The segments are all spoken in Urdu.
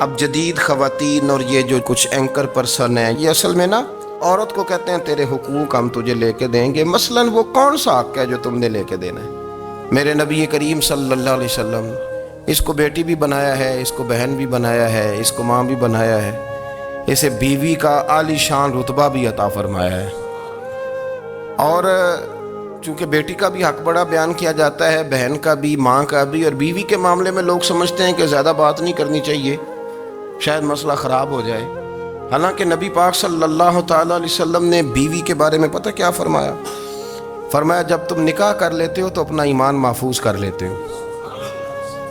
اب جدید خواتین اور یہ جو کچھ اینکر پرسن ہیں، یہ اصل میں نا عورت کو کہتے ہیں تیرے حقوق ہم تجھے لے کے دیں گے۔ مثلاً وہ کون سا حق ہے جو تم نے لے کے دینا ہے؟ میرے نبی کریم صلی اللہ علیہ وسلم اس کو بیٹی بھی بنایا ہے، اس کو بہن بھی بنایا ہے، اس کو ماں بھی بنایا ہے، اسے بیوی کا عالی شان رتبہ بھی عطا فرمایا ہے۔ اور چونکہ بیٹی کا بھی حق بڑا بیان کیا جاتا ہے، بہن کا بھی، ماں کا بھی، اور بیوی کے معاملے میں لوگ سمجھتے ہیں کہ زیادہ بات نہیں کرنی چاہیے، شاید مسئلہ خراب ہو جائے۔ حالانکہ نبی پاک صلی اللہ تعالیٰ علیہ وسلم نے بیوی کے بارے میں پتہ کیا فرمایا؟ فرمایا جب تم نکاح کر لیتے ہو تو اپنا ایمان محفوظ کر لیتے ہو۔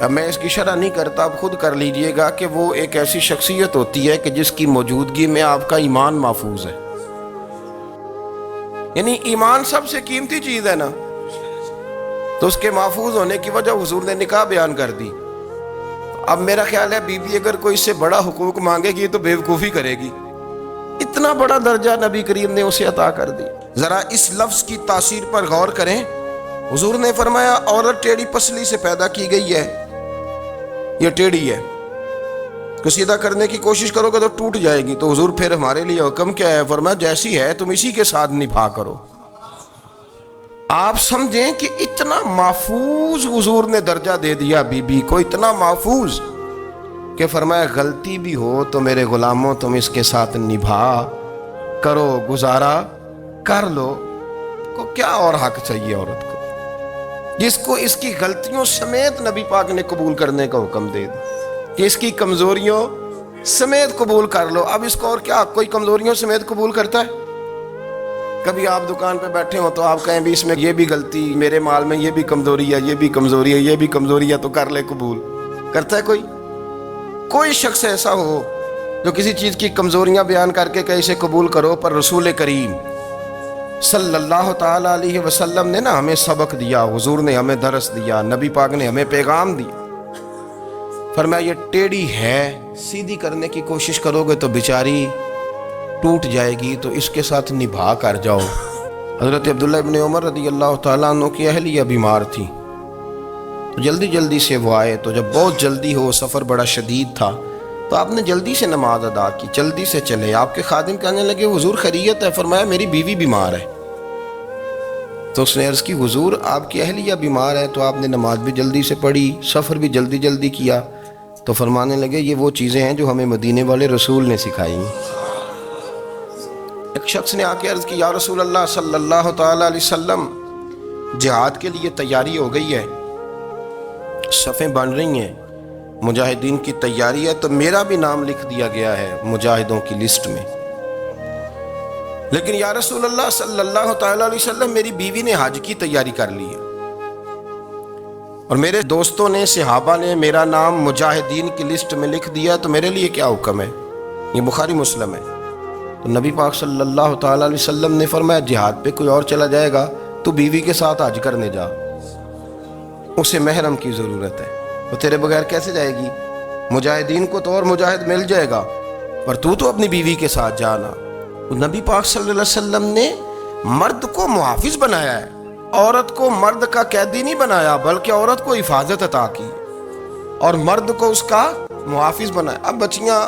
اب میں اس کی شرح نہیں کرتا، اب خود کر لیجئے گا کہ وہ ایک ایسی شخصیت ہوتی ہے کہ جس کی موجودگی میں آپ کا ایمان محفوظ ہے۔ یعنی ایمان سب سے قیمتی چیز ہے نا، تو اس کے محفوظ ہونے کی وجہ حضور نے نکاح بیان کر دی۔ اب میرا خیال ہے بیوی اگر کوئی اس سے بڑا حقوق مانگے گی تو بیوقوفی کرے گی، اتنا بڑا درجہ نبی کریم نے اسے عطا کر دی۔ ذرا اس لفظ کی تاثیر پر غور کریں۔ حضور نے فرمایا عورت ٹیڑھی پسلی سے پیدا کی گئی ہے، یہ ٹیڑھی ہے، کو سیدھا کرنے کی کوشش کرو گے تو ٹوٹ جائے گی۔ تو حضور پھر ہمارے لیے حکم کیا ہے؟ فرمایا جیسی ہے تم اسی کے ساتھ نبھا کرو۔ آپ سمجھیں کہ اتنا محفوظ حضور نے درجہ دے دیا بی بی کو، اتنا محفوظ کہ فرمایا غلطی بھی ہو تو میرے غلاموں تم اس کے ساتھ نبھا کرو، گزارا کر لو۔ کو کیا اور حق چاہیے عورت کو، جس کو اس کی غلطیوں سمیت نبی پاک نے قبول کرنے کا حکم دے دیا کہ اس کی کمزوریوں سمیت قبول کر لو۔ اب اس کو اور کیا، کوئی کمزوریوں سمیت قبول کرتا ہے؟ کبھی آپ دکان پہ بیٹھے ہو تو آپ کہیں بھی اس میں یہ بھی غلطی، میرے مال میں یہ بھی کمزوری ہے، یہ بھی کمزوری ہے، یہ بھی کمزوری ہے، تو کر لے قبول؟ کرتا ہے کوئی؟ کوئی شخص ایسا ہو جو کسی چیز کی کمزوریاں بیان کر کے کہ اسے قبول کرو؟ پر رسول کریم صلی اللہ تعالیٰ علیہ وسلم نے نا ہمیں سبق دیا، حضور نے ہمیں درس دیا، نبی پاک نے ہمیں پیغام دیا۔ فرمایا یہ ٹیڑھی ہے، سیدھی کرنے کی کوشش کرو گے تو بیچاری ٹوٹ جائے گی، تو اس کے ساتھ نبھا کر جاؤ۔ حضرت عبداللہ ابن عمر رضی اللہ تعالیٰ عنہ کی اہلیہ بیمار تھی، تو جلدی جلدی سے وہ آئے، تو جب بہت جلدی ہو، سفر بڑا شدید تھا، تو آپ نے جلدی سے نماز ادا کی، جلدی سے چلے۔ آپ کے خادم کہنے لگے حضور خیریت ہے؟ فرمایا میری بیوی بیمار ہے۔ تو اس نے عرض کی حضور آپ کی اہلیہ بیمار ہے، تو آپ نے نماز بھی جلدی سے پڑھی، سفر بھی جلدی جلدی کیا۔ تو فرمانے لگے یہ وہ چیزیں ہیں جو ہمیں مدینے والے رسول نے سکھائی ہیں۔ ایک شخص نے آ کے عرض کی یا رسول اللہ صلی اللہ تعالیٰ علیہ وسلم جہاد کے لیے تیاری ہو گئی ہے، صفیں بن رہی ہیں، مجاہدین کی تیاری ہے، تو میرا بھی نام لکھ دیا گیا ہے مجاہدوں کی لسٹ میں، لیکن یا رسول اللہ صلی اللہ تعالیٰ علیہ وسلم میری بیوی نے حج کی تیاری کر لی ہے، اور میرے دوستوں نے، صحابہ نے میرا نام مجاہدین کی لسٹ میں لکھ دیا، تو میرے لیے کیا حکم ہے؟ یہ بخاری مسلم ہے۔ تو نبی پاک صلی اللہ تعالیٰ علیہ وسلم نے فرمایا جہاد پہ کوئی اور چلا جائے گا تو بیوی کے ساتھ حج کرنے جا، اسے محرم کی ضرورت ہے، وہ تیرے بغیر کیسے جائے گی؟ مجاہدین کو تو اور مجاہد مل جائے گا، پر تو اپنی بیوی کے ساتھ جانا۔ نبی پاک صلی اللہ علیہ وسلم نے مرد کو محافظ بنایا ہے، عورت کو مرد کا قیدی نہیں بنایا، بلکہ عورت کو حفاظت عطا کی اور مرد کو اس کا محافظ بنایا۔ اب بچیاں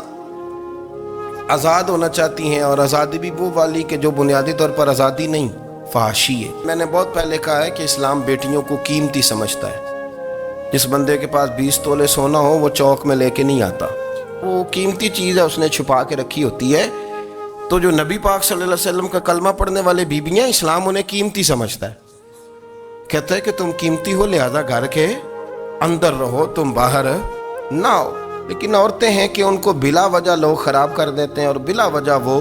آزاد ہونا چاہتی ہیں، اور آزادی بھی وہ والی کہ جو بنیادی طور پر آزادی نہیں، فحاشی ہے۔ میں نے بہت پہلے کہا ہے کہ اسلام بیٹیوں کو قیمتی سمجھتا ہے۔ جس بندے کے پاس 20 تولے سونا ہو وہ چوک میں لے کے نہیں آتا، وہ قیمتی چیز ہے، اس نے چھپا کے رکھی ہوتی ہے۔ تو جو نبی پاک صلی اللہ علیہ وسلم کا کلمہ پڑھنے والے بیویاں، اسلام انہیں قیمتی سمجھتا ہے، کہتا ہے کہ تم قیمتی ہو لہذا گھر کے اندر رہو، تم باہر نہ آؤ۔ لیکن عورتیں ہیں کہ ان کو بلا وجہ لوگ خراب کر دیتے ہیں، اور بلا وجہ وہ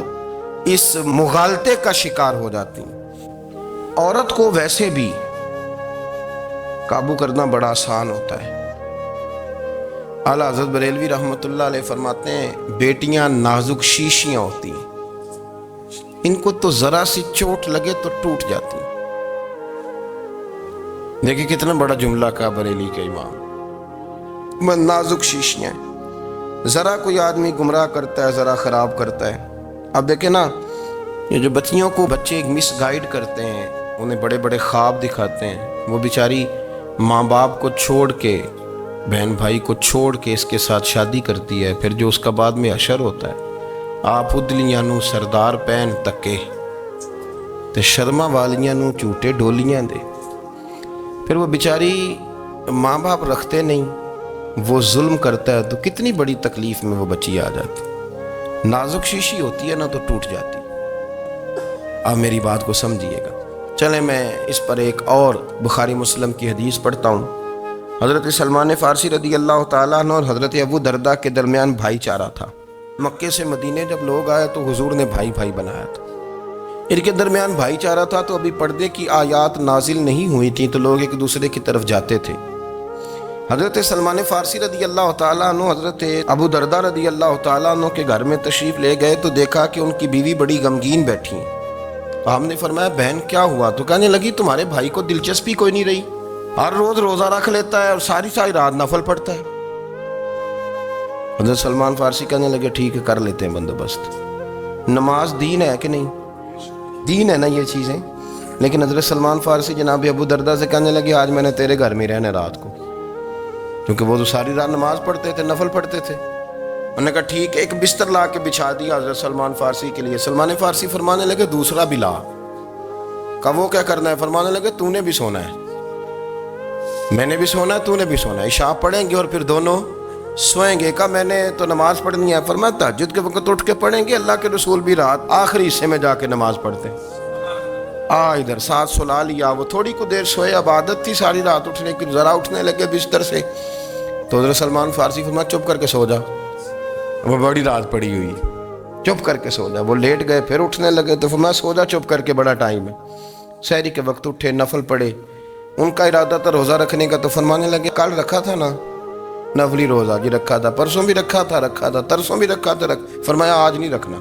اس مغالطے کا شکار ہو جاتی ہیں۔ عورت کو ویسے بھی قابو کرنا بڑا آسان ہوتا ہے۔ اعلیٰ حضرت بریلوی رحمۃ اللہ علیہ فرماتے ہیں بیٹیاں نازک شیشیاں ہوتی ہیں، ان کو تو ذرا سی چوٹ لگے تو ٹوٹ جاتی ہیں۔ دیکھیں کتنا بڑا جملہ کہا بریلی کے امام، نازک شیشیاں، ذرا کوئی آدمی گمراہ کرتا ہے، ذرا خراب کرتا ہے۔ اب دیکھیں نا، یہ جو بچیوں کو بچے مس گائیڈ کرتے ہیں، انہیں بڑے بڑے خواب دکھاتے ہیں، وہ بیچاری ماں باپ کو چھوڑ کے بہن بھائی کو چھوڑ کے اس کے ساتھ شادی کرتی ہے، پھر جو اس کا بعد میں اشر ہوتا ہے، آپ ادلیاں نو سردار پہن تکے تے شرما والیاں نو جھوٹے ڈولیاں دے، پھر وہ بیچاری ماں باپ رکھتے نہیں، وہ ظلم کرتا ہے تو کتنی بڑی تکلیف میں وہ بچی آ جاتی، نازک شیشی ہوتی ہے نا تو ٹوٹ جاتی۔ آپ میری بات کو سمجھیے گا۔ چلیں میں اس پر ایک اور بخاری مسلم کی حدیث پڑھتا ہوں۔ حضرت سلمان فارسی رضی اللہ تعالیٰ عنہ اور حضرت ابو درداء کے درمیان بھائی چارہ تھا۔ مکے سے مدینے جب لوگ آئے تو حضور نے بھائی بھائی بنایا تھا، ان کے درمیان بھائی چارہ تھا، تو ابھی پردے کی آیات نازل نہیں ہوئی تھیں تو لوگ ایک دوسرے کی طرف جاتے تھے۔ حضرت سلمان فارسی رضی اللہ تعالیٰ عنہ حضرت ابو درداء رضی اللہ تعالیٰ عنہ کے گھر میں تشریف لے گئے تو دیکھا کہ ان کی بیوی بڑی غمگین بیٹھی ہیں۔ تو ہم نے فرمایا بہن کیا ہوا؟ تو کہنے لگی تمہارے بھائی کو دلچسپی کوئی نہیں رہی، ہر روز روزہ رکھ لیتا ہے اور ساری رات نفل پڑھتا ہے۔ حضرت سلمان فارسی کہنے لگے ٹھیک ہے کر لیتے ہیں بندوبست۔ نماز دین ہے کہ نہیں؟ دین ہے نا یہ چیزیں۔ لیکن حضرت سلمان فارسی جناب ابو درداء سے کہنے لگے آج میں نے تیرے گھر میں رہنا رات کو، کیونکہ وہ تو ساری رات نماز پڑھتے تھے، نفل پڑھتے تھے۔ انہوں نے کہا ٹھیک ہے، ایک بستر لا کے بچھا دیا حضرت سلمان فارسی کے لیے۔ سلمان فارسی فرمانے لگے دوسرا بھی لا۔ کہا وہ کیا کرنا ہے؟ فرمانے لگے تو نے بھی سونا ہے، میں نے بھی سونا ہے، تو نے بھی سونا ہے، عشاء پڑھیں گے اور پھر دونوں سوئیں گے۔ کہا میں نے تو نماز پڑھنی ہے۔ فرمایا تہجد کے وقت اٹھ کے پڑھیں گے، اللہ کے رسول بھی رات آخری حصے میں جا کے نماز پڑھتے ہیں۔ ادھر ساتھ سلا لیا، وہ تھوڑی کو دیر سوئے، اب عادت تھی ساری رات اٹھنے کی، ذرا اٹھنے لگے بستر سے تو حضرت سلمان فارسی فرمایا چپ کر کے سو جا، وہ بڑی رات پڑی ہوئی، چپ کر کے سو جا۔ وہ لیٹ گئے، پھر اٹھنے لگے تو فرمایا سو جا چپ کر کے، بڑا ٹائم ہے۔ سحری کے وقت اٹھے، نفل پڑھے، ان کا ارادہ تھا روزہ رکھنے کا، تو فرمانے لگے کل رکھا تھا نا نفلی روزہ؟ جی رکھا تھا۔ پرسوں بھی رکھا تھا؟ ترسوں بھی رکھا تھا۔ فرمایا آج نہیں رکھنا،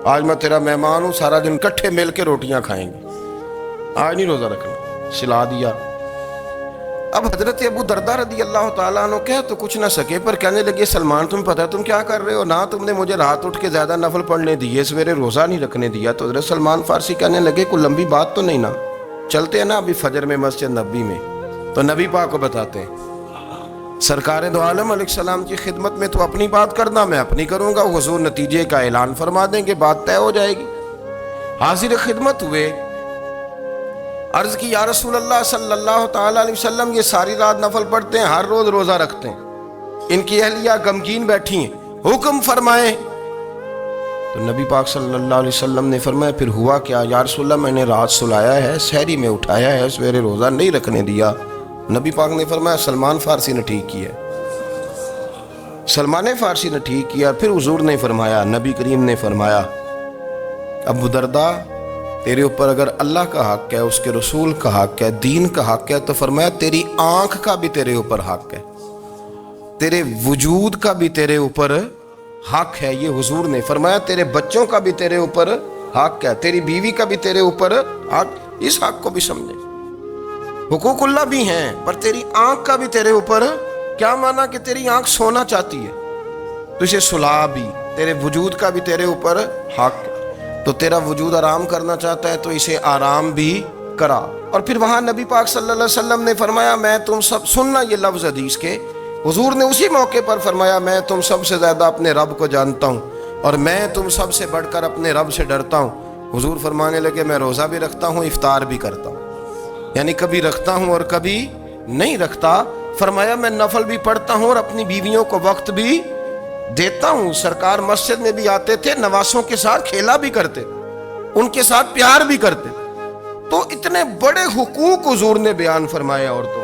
آج میں تیرا مہمان ہوں، سارا دن کٹھے مل کے روٹیاں کھائیں گے، آج نہیں روزہ رکھنا، سلا دیا۔ اب حضرت ابو درداء رضی اللہ تعالیٰ عنہ کہہ تو کچھ نہ سکے، پر کہنے لگے سلمان تم پتہ تم کیا کر رہے ہو، نہ تم نے مجھے رات اٹھ کے زیادہ نفل پڑھنے دیے، سویرے روزہ نہیں رکھنے دیا۔ تو حضرت سلمان فارسی کہنے لگے کوئی لمبی بات تو نہیں نا، چلتے ہیں نا ابھی فجر میں مسجد نبی میں، تو نبی پاک کو بتاتے ہیں سرکار دو عالم علیہ السلام کی خدمت میں تو اپنی بات کرنا، میں اپنی کروں گا، حضور نتیجے کا اعلان فرما دیں گے، بات طے ہو جائے گی۔ حاضر خدمت ہوئے، عرض کی یا رسول اللہ صلی اللہ تعالیٰ علیہ وسلم یہ ساری رات نفل پڑھتے ہیں، ہر روز روزہ رکھتے ہیں، ان کی اہلیہ غمگین بیٹھی ہیں، حکم فرمائیں۔ تو نبی پاک صلی اللہ علیہ وسلم نے فرمایا پھر ہوا کیا؟ یا رسول اللہ میں نے رات سلایا ہے، سحری میں اٹھایا ہے، سویرے روزہ نہیں رکھنے دیا۔ نبی پاک نے فرمایا سلمان فارسی نے ٹھیک کیا، سلمان فارسی نے ٹھیک کیا۔ پھر حضور نے فرمایا، نبی کریم نے فرمایا ابو درداء تیرے اوپر اگر اللہ کا حق ہے، اس کے رسول کا حق ہے، دین کا حق ہے، تو فرمایا تیری آنکھ کا بھی تیرے اوپر حق ہے، تیرے وجود کا بھی تیرے اوپر حق ہے۔ یہ حضور نے فرمایا تیرے بچوں کا بھی تیرے اوپر حق ہے، تیری بیوی کا بھی تیرے اوپر حق۔ اس حق کو بھی سمجھے، حقوق اللہ بھی ہیں، پر تیری آنکھ کا بھی تیرے اوپر کیا مانا کہ تیری آنکھ سونا چاہتی ہے تو اسے سلا بھی، تیرے وجود کا بھی تیرے اوپر حق ہے، تو تیرا وجود آرام کرنا چاہتا ہے تو اسے آرام بھی کرا۔ اور پھر وہاں نبی پاک صلی اللہ علیہ وسلم نے فرمایا میں تم سب، سننا یہ لفظ حدیث کے، حضور نے اسی موقع پر فرمایا میں تم سب سے زیادہ اپنے رب کو جانتا ہوں اور میں تم سب سے بڑھ کر اپنے رب سے ڈرتا ہوں۔ حضور فرمانے لگے میں روزہ بھی رکھتا ہوں، افطار بھی کرتا ہوں، یعنی کبھی رکھتا ہوں اور کبھی نہیں رکھتا۔ فرمایا میں نفل بھی پڑھتا ہوں اور اپنی بیویوں کو وقت بھی دیتا ہوں۔ سرکار مسجد میں بھی آتے تھے، نواسوں کے ساتھ کھیلا بھی کرتے، ان کے ساتھ پیار بھی کرتے، تو اتنے بڑے حقوق حضور نے بیان فرمائے عورتوں